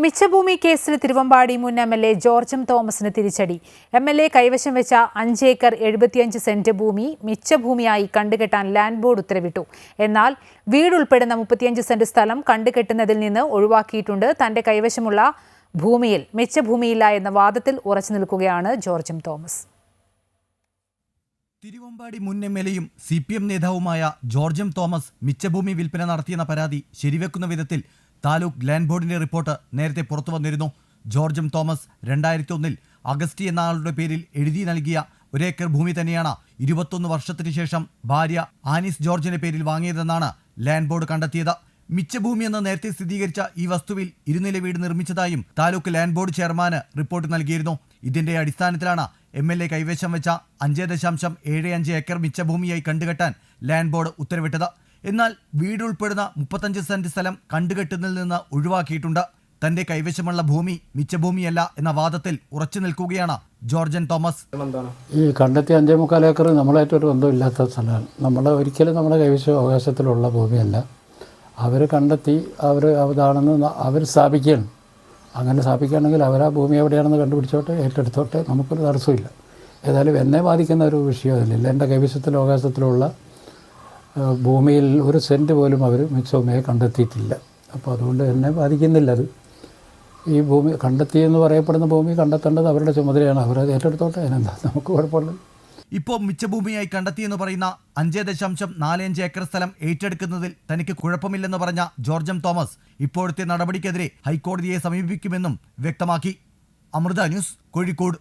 മിച്ചഭൂമി കേസിൽ തിരുവമ്പാടി മുൻ MLA. George തോമസിന് തിരിച്ചടി. എം.എൽ.എ. കൈവശം വെച്ച 5 ഏക്കർ 75 സെന്റ് ഭൂമി മിച്ചഭൂമിയായി കണ്ടുകെട്ടാൻ ലാൻഡ് ബോർഡ് ഉത്തരവിട്ടു. എന്നാൽ വീടുൾപ്പെടുന്ന 35 സെന്റ് സ്ഥലം കണ്ടുകെട്ടുന്നതിൽ നിന്ന് ഒഴിവാക്കിയിട്ടുണ്ട്. തന്റെ കൈവശമുള്ള ഭൂമിയിൽ മിച്ചഭൂമിയില്ല എന്ന വാദത്തിൽ ഉറച്ചു നിൽക്കുകയാണ് ജോർജ് തോമസ്. തിരുവമ്പാടി മുൻ എം.എൽ.എയും CPM നേതാവുമായ ജോർജ് തോമസ് മിച്ചഭൂമി വിൽപ്പന നടത്തിയെന്ന പരാതി ശരിവെക്കുന്ന വിധത്തിൽ താലൂക്ക് ലാൻഡ് ബോർഡിന്റെ റിപ്പോർട്ട് നേരത്തെ പുറത്തു വന്നിരുന്നു. ജോർജ് തോമസ് 2001 അഗസ്റ്റി എന്ന ആളുടെ പേരിൽ എഴുതി നൽകിയ 1 ഏക്കർ ഭൂമി തന്നെയാണ് 21 വർഷത്തിനു ശേഷം ഭാര്യ ആനിസ് ജോർജിന്റെ പേരിൽ വാങ്ങിയതെന്നാണ് ലാൻഡ് ബോർഡ് കണ്ടെത്തിയത്. മിച്ചഭൂമി എന്ന് നേരത്തെ സ്ഥിരീകരിച്ച ഈ വസ്തുവിൽ ഇരുനില വീട് നിർമ്മിച്ചതായും താലൂക്ക് ലാൻഡ് ബോർഡ് ചെയർമാന് റിപ്പോർട്ട് നൽകിയിരുന്നു. ഇതിന്റെ അടിസ്ഥാനത്തിലാണ് എം.എൽ.എ. കൈവശം വെച്ച 5.75 ഏക്കർ മിച്ചഭൂമിയായി കണ്ടുകെട്ടാൻ ലാൻഡ് ബോർഡ് ഉത്തരവിട്ടത്. എന്നാൽ വീടുൾപ്പെടുന്ന 35 സെന്റ് സ്ഥലം കണ്ടുകെട്ടുന്നതിൽ നിന്ന് ഒഴിവാക്കിയിട്ടുണ്ട്. തന്റെ കൈവശമുള്ള ഭൂമി മിച്ചഭൂമിയല്ല എന്ന വാദത്തിൽ ഉറച്ചു നിൽക്കുകയാണ് ജോർജ് തോമസ്. ഈ കണ്ടെത്തിയ 5.25 ഏക്കർ നമ്മളായിട്ടൊരു ബന്ധമില്ലാത്ത സ്ഥലമാണ്. ഒരിക്കലും നമ്മുടെ കൈവശ അവകാശത്തിലുള്ള ഭൂമിയല്ല. അവർ കണ്ടെത്തി അതാണെന്ന് അവർ സ്ഥാപിക്കുകയാണ്. അങ്ങനെ സ്ഥാപിക്കുകയാണെങ്കിൽ അവർ ആ ഭൂമി എവിടെയാണെന്ന് കണ്ടുപിടിച്ചോട്ടെ, ഏറ്റെടുത്തോട്ടെ, നമുക്കൊരു തടസ്സമില്ല. ഏതായാലും എന്നെ ബാധിക്കുന്ന ഒരു വിഷയം അതിലില്ല. എൻ്റെ കൈവശത്തിലും അവകാശത്തിലുള്ള ഭൂമിയിൽ 1 സെൻറ്റ് പോലും അവർ മിച്ചഭൂമിയെ കണ്ടെത്തിയിട്ടില്ല. അപ്പോൾ അതുകൊണ്ട് എന്നെ ബാധിക്കുന്നില്ല. അത് ഈ ഭൂമി കണ്ടെത്തിയെന്ന് പറയപ്പെടുന്ന ഭൂമി കണ്ടെത്തേണ്ടത് അവരുടെ ചുമതലയാണ്. അവരത് ഏറ്റെടുത്തോട്ടെ, അതിനെന്താ, നമുക്ക് കുഴപ്പമില്ല. ഇപ്പോൾ മിച്ചഭൂമിയായി കണ്ടെത്തിയെന്ന് പറയുന്ന 5.45 ഏക്കർ സ്ഥലം ഏറ്റെടുക്കുന്നതിൽ തനിക്ക് കുഴപ്പമില്ലെന്ന് പറഞ്ഞ ജോർജ് തോമസ് ഇപ്പോഴത്തെ നടപടിക്കെതിരെ ഹൈക്കോടതിയെ സമീപിക്കുമെന്നും വ്യക്തമാക്കി. അമൃത ന്യൂസ്, കോഴിക്കോട്.